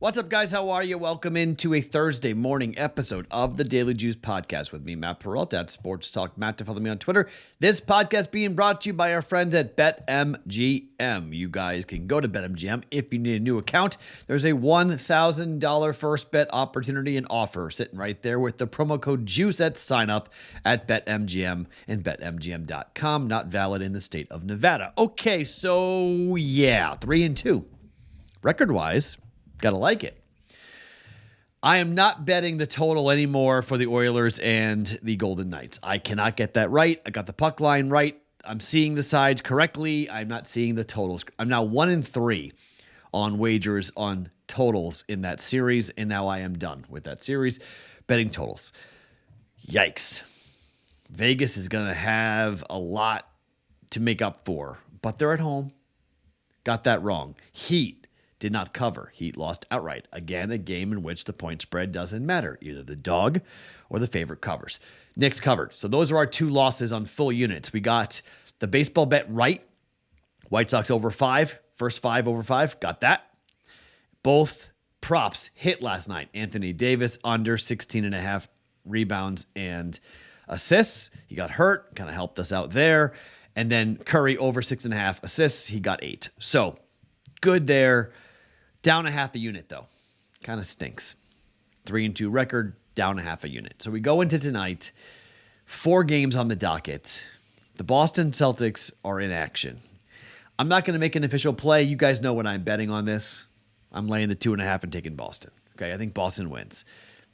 What's up, guys? How are you? Welcome into a Thursday morning episode of the Daily Juice Podcast with me, Matt Perrault at Sports Talk Matt. To follow me on Twitter. This podcast being brought to you by our friends at BetMGM. You guys can go to BetMGM if you need a new account. There's a $1,000 first bet opportunity and offer sitting right there with the promo code JUICE at sign up at BetMGM and BetMGM.com. Not valid in the state of Nevada. Okay, so yeah, 3-2. Record-wise, gotta like it. I am not betting the total anymore for the Oilers and the Golden Knights. I cannot get that right. I got the puck line right. I'm seeing the sides correctly. I'm not seeing the totals. I'm now 1-3 on wagers on totals in that series, and now I am done with that series betting totals. Yikes. Vegas is going to have a lot to make up for, but they're at home. Got that wrong. Heat did not cover. Heat lost outright. Again, a game in which the point spread doesn't matter. Either the dog or the favorite covers. Knicks covered. So those are our two losses on full units. We got the baseball bet right. White Sox over 5. First 5 over 5. Got that. Both props hit last night. Anthony Davis under 16.5 rebounds and assists. He got hurt. Kind of helped us out there. And then Curry over 6.5 assists. He got 8. So good there. Down a half a unit, though. Kind of stinks. 3-2 record, down a half a unit. So we go into tonight. 4 games on the docket. The Boston Celtics are in action. I'm not going to make an official play. You guys know what I'm betting on this. I'm laying the 2.5 and taking Boston. Okay, I think Boston wins.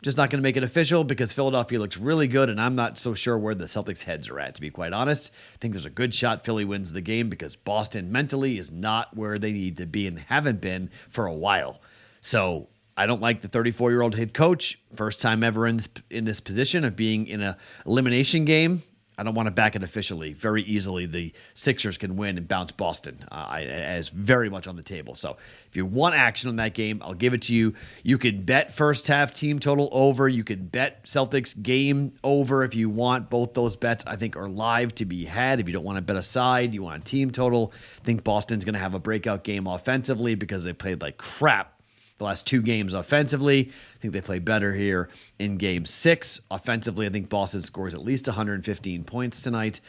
Just not going to make it official because Philadelphia looks really good, and I'm not so sure where the Celtics' heads are at, to be quite honest. I think there's a good shot Philly wins the game because Boston mentally is not where they need to be and haven't been for a while. So I don't like the 34-year-old head coach. First time ever in this position of being in an elimination game. I don't want to back it officially. Very easily, the Sixers can win and bounce Boston. It's very much on the table. So if you want action on that game, I'll give it to you. You can bet first half team total over. You can bet Celtics game over if you want. Both those bets, I think, are live to be had. If you don't want to bet a side, you want a team total. I think Boston's going to have a breakout game offensively because they played like crap the last 2 games offensively. I think they play better here in game 6. Offensively, I think Boston scores at least 115 points tonight,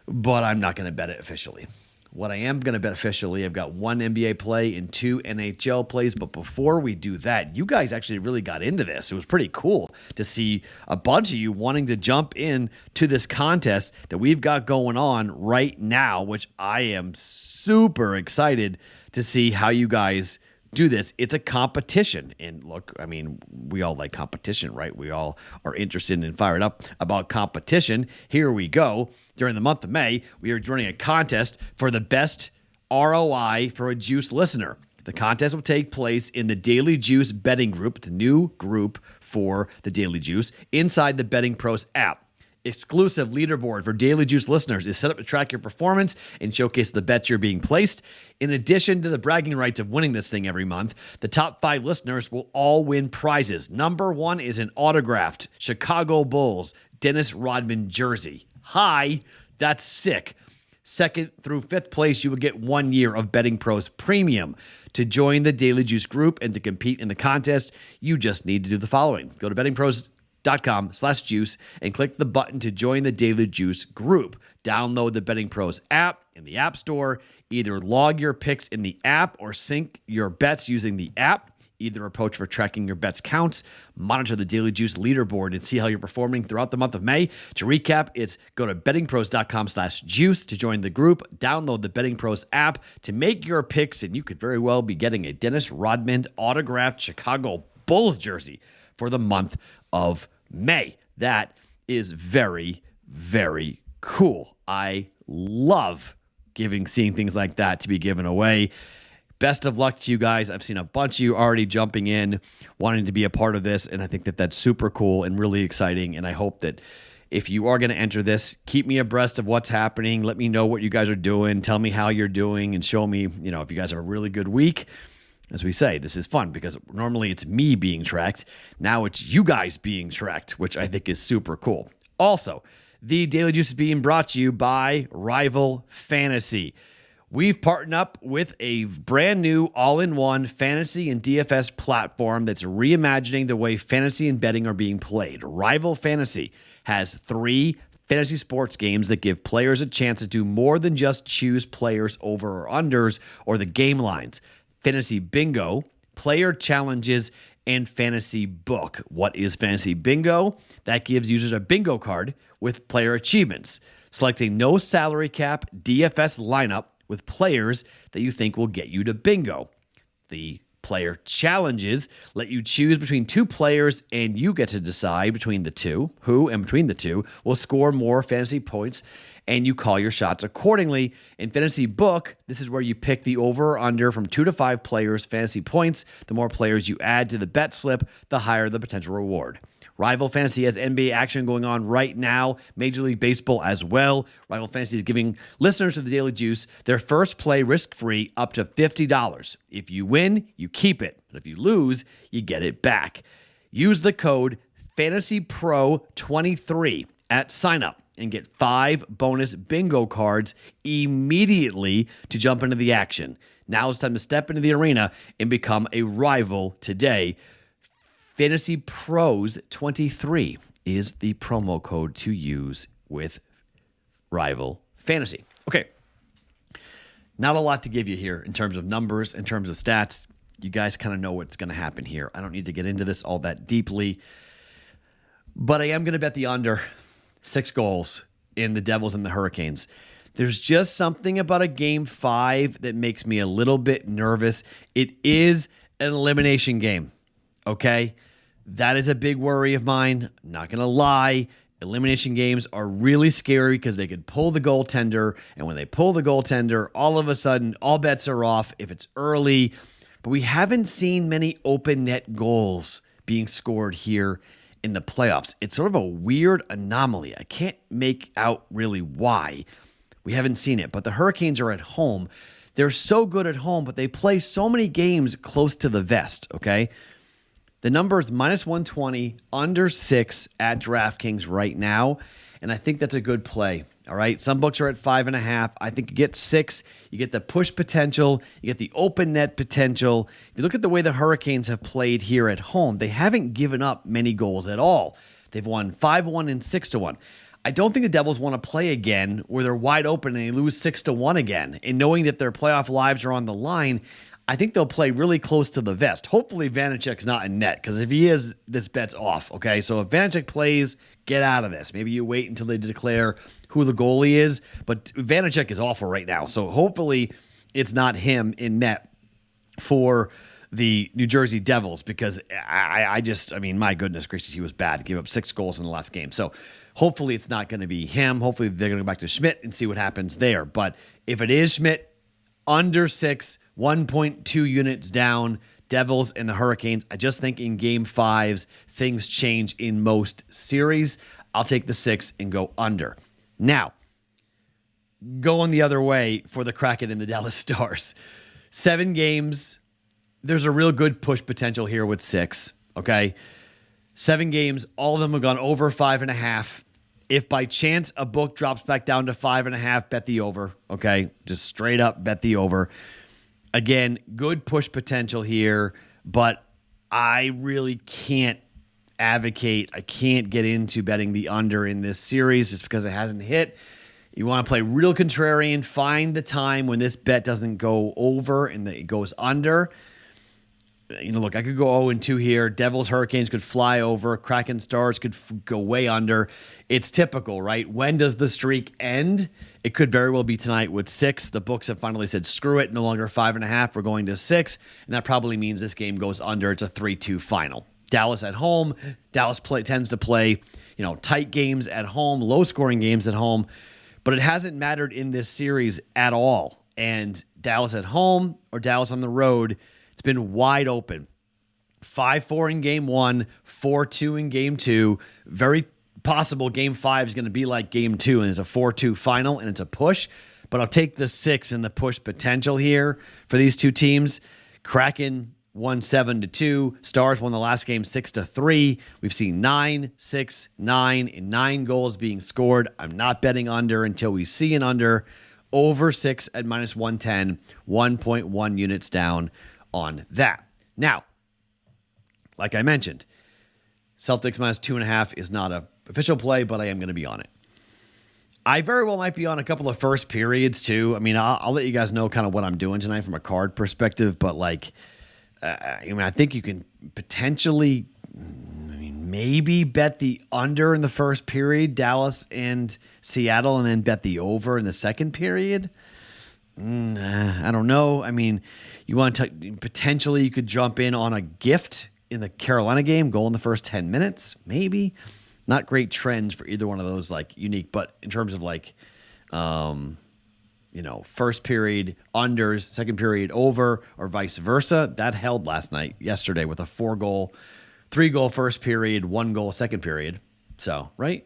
but I'm not going to bet it officially. What I am going to bet officially, I've got 1 NBA play and 2 NHL plays, but before we do that, you guys actually really got into this. It was pretty cool to see a bunch of you wanting to jump in to this contest that we've got going on right now, which I am super excited to see how you guys do this. It's a competition. And look, I mean, we all like competition, right? We all are interested and fired up about competition. Here we go. During the month of May, we are running a contest for the best ROI for a Juice listener. The contest will take place in the Daily Juice betting group. It's a new group for the Daily Juice inside the BettingPros app. Exclusive leaderboard for Daily Juice listeners is set up to track your performance and showcase the bets you're being placed. In addition to the bragging rights of winning this thing every month, the top 5 listeners will all win prizes. Number 1 is an autographed Chicago Bulls Dennis Rodman jersey. Hi, that's sick. 2nd through 5th place, you will get 1 year of BettingPros Premium. To join the Daily Juice group and to compete in the contest, you just need to do the following. Go to bettingpros.com/juice and click the button to join the Daily Juice group. Download the BettingPros app in the App Store. Either log your picks in the app or sync your bets using the app. Either approach for tracking your bets counts. Monitor the Daily Juice leaderboard and see how you're performing throughout the month of May. To recap, it's go to bettingpros.com/juice to join the group. Download the BettingPros app to make your picks, and you could very well be getting a Dennis Rodman autographed Chicago Bulls jersey for the month of May. That is very, very cool. I love seeing things like that to be given away. Best of luck to you guys. I've seen a bunch of you already jumping in, wanting to be a part of this, and I think that that's super cool and really exciting, and I hope that if you are going to enter this, keep me abreast of what's happening. Let me know what you guys are doing. Tell me how you're doing and show me, if you guys have a really good week. As we say, this is fun because normally it's me being tracked. Now it's you guys being tracked, which I think is super cool. Also, the Daily Juice is being brought to you by Rival Fantasy. We've partnered up with a brand new all-in-one fantasy and DFS platform that's reimagining the way fantasy and betting are being played. Rival Fantasy has 3 fantasy sports games that give players a chance to do more than just choose players over or unders or the game lines. Fantasy Bingo, Player Challenges, and Fantasy Book. What is Fantasy Bingo? That gives users a bingo card with player achievements. Select a no salary cap DFS lineup with players that you think will get you to bingo. The player challenges let you choose between 2 players, and you get to decide between the two, who and between the two will score more fantasy points, and you call your shots accordingly. In Fantasy Book, this is where you pick the over or under from 2 to 5 players' fantasy points. The more players you add to the bet slip, the higher the potential reward. Rival Fantasy has NBA action going on right now, Major League Baseball as well. Rival Fantasy is giving listeners of the Daily Juice their first play risk-free up to $50. If you win, you keep it. But if you lose, you get it back. Use the code FANTASYPRO23 at sign-up and get 5 bonus bingo cards immediately to jump into the action. Now it's time to step into the arena and become a rival today. Fantasy Pros 23 is the promo code to use with Rival Fantasy. Okay. Not a lot to give you here in terms of numbers, in terms of stats. You guys kind of know what's going to happen here. I don't need to get into this all that deeply, but I am going to bet the under 6 goals in the Devils and the Hurricanes. There's just something about a game 5 that makes me a little bit nervous. It is an elimination game. Okay? That is a big worry of mine. I'm not going to lie. Elimination games are really scary because they could pull the goaltender. And when they pull the goaltender, all of a sudden, all bets are off if it's early. But we haven't seen many open net goals being scored here in the playoffs. It's sort of a weird anomaly. I can't make out really why we haven't seen it. But the Hurricanes are at home. They're so good at home, but they play so many games close to the vest, okay? The number is -120, under 6 at DraftKings right now, and I think that's a good play, all right? Some books are at 5.5. I think you get 6. You get the push potential. You get the open net potential. If you look at the way the Hurricanes have played here at home, they haven't given up many goals at all. They've won 5-1 and 6-1. I don't think the Devils want to play again where they're wide open and they lose 6-1 again. And knowing that their playoff lives are on the line, I think they'll play really close to the vest. Hopefully Vanecek's not in net, because if he is, this bet's off, okay? So if Vanecek plays, get out of this. Maybe you wait until they declare who the goalie is, but Vanecek is awful right now. So hopefully it's not him in net for the New Jersey Devils, because I mean, my goodness gracious, he was bad. He gave up 6 goals in the last game. So hopefully it's not going to be him. Hopefully they're going to go back to Schmidt and see what happens there. But if it is Schmidt, under 6, 1.2 units down, Devils and the Hurricanes. I just think in game 5s, things change in most series. I'll take the 6 and go under. Now, going the other way for the Kraken and the Dallas Stars. 7 games. There's a real good push potential here with 6, okay? 7 games, all of them have gone over 5.5. If by chance a book drops back down to 5.5, bet the over, okay? Just straight up bet the over. Again, good push potential here, but I really can't advocate. I can't get into betting the under in this series just because it hasn't hit. You want to play real contrarian, find the time when this bet doesn't go over and it goes under. You know, look, I could go 0-2 here. Devils, Hurricanes could fly over. Kraken, Stars could go way under. It's typical, right? When does the streak end? It could very well be tonight with 6. The books have finally said, screw it, no longer 5.5. We're going to 6. And that probably means this game goes under. It's a 3-2 final. Dallas at home. Dallas tends to play, tight games at home, low-scoring games at home. But it hasn't mattered in this series at all. And Dallas at home or Dallas on the road, it's been wide open. 5-4 in game 1, 4-2 in game 2. Very possible game 5 is going to be like game 2, and it's a 4-2 final, and it's a push. But I'll take the 6 and the push potential here for these two teams. Kraken won 7-2. Stars won the last game 6-3. We've seen 9, 6, 9, and 9 goals being scored. I'm not betting under until we see an under. over 6 at minus 110, 1.1 units down on that. Now, like I mentioned, Celtics minus 2.5 is not an official play, but I am going to be on it. I very well might be on a couple of first periods too. I mean, I'll let you guys know kind of what I'm doing tonight from a card perspective, but like, I think you can potentially, maybe bet the under in the first period, Dallas and Seattle, and then bet the over in the second period. I don't know. I mean, you want to potentially you could jump in on a gift in the Carolina game, goal in the first 10 minutes, maybe. Not great trends for either one of those, like unique, but in terms of like, first period unders, second period over, or vice versa, that held yesterday with a 3-goal first period, 1-goal second period. So, right?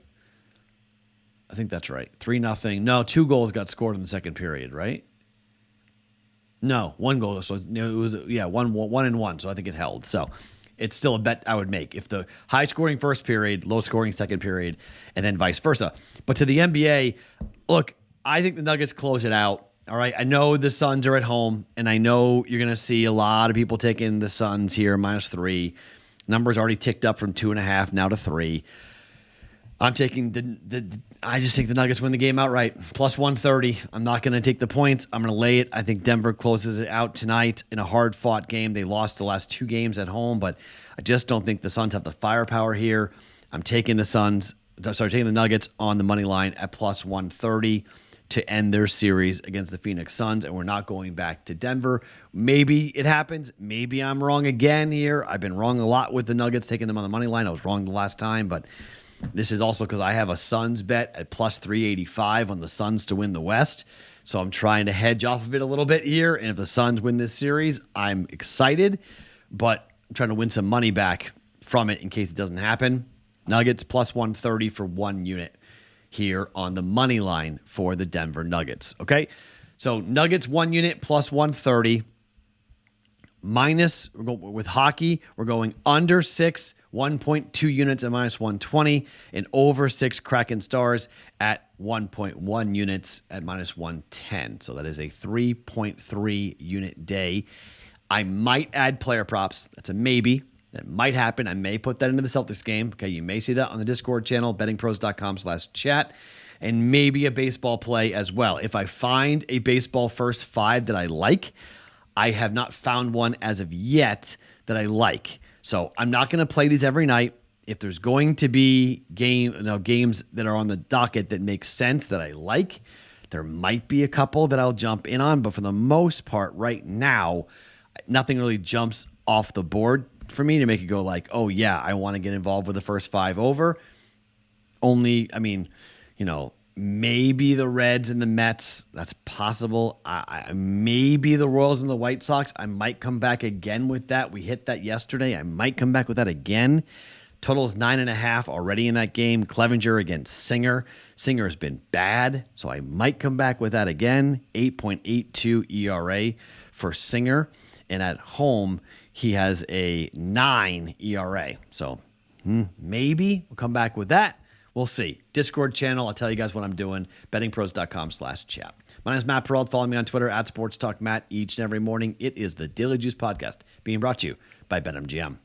I think that's right. 3-0. No, 2 goals got scored in the second period, right? No, 1 goal. So it was 1-1. So I think it held. So it's still a bet I would make if the high scoring first period, low scoring second period, and then vice versa. But to the NBA, look, I think the Nuggets close it out. All right. I know the Suns are at home, and I know you're going to see a lot of people taking the Suns here, -3. Numbers already ticked up from 2.5 now to 3. I'm taking I just think the Nuggets win the game outright. +130. I'm not going to take the points. I'm going to lay it. I think Denver closes it out tonight in a hard-fought game. They lost the last 2 games at home, but I just don't think the Suns have the firepower here. I'm taking taking the Nuggets on the money line at +130 to end their series against the Phoenix Suns, and we're not going back to Denver. Maybe it happens. Maybe I'm wrong again here. I've been wrong a lot with the Nuggets, taking them on the money line. I was wrong the last time, but this is also because I have a Suns bet at +385 on the Suns to win the West. So I'm trying to hedge off of it a little bit here, and if the Suns win this series, I'm excited, but I'm trying to win some money back from it in case it doesn't happen. Nuggets +130 for 1 unit here on the money line for the Denver Nuggets. Okay, so Nuggets 1 unit +130. With hockey, we're going under 6, 1.2 units at -120, and over 6 Kraken Stars at 1.1 units at -110. So that is a 3.3 unit day. I might add player props. That's a maybe. That might happen. I may put that into the Celtics game. Okay, you may see that on the Discord channel, bettingpros.com/chat, and maybe a baseball play as well. If I find a baseball first 5 that I like, I have not found one as of yet that I like. So I'm not going to play these every night. If there's going to be games that are on the docket that make sense that I like, there might be a couple that I'll jump in on. But for the most part, right now, nothing really jumps off the board for me to make it go like, oh yeah, I want to get involved with the first 5 over. Maybe the Reds and the Mets. That's possible. Maybe the Royals and the White Sox. I might come back again with that. We hit that yesterday. I might come back with that again. Total is 9.5 already in that game. Clevenger against Singer. Singer has been bad, so I might come back with that again. 8.82 ERA for Singer. And at home, he has a 9 ERA. So maybe we'll come back with that. We'll see. Discord channel, I'll tell you guys what I'm doing. bettingpros.com/chat. My name is Matt Perrault. Follow me on Twitter @SportsTalkMatt each and every morning. It is the Daily Juice Podcast being brought to you by BetMGM.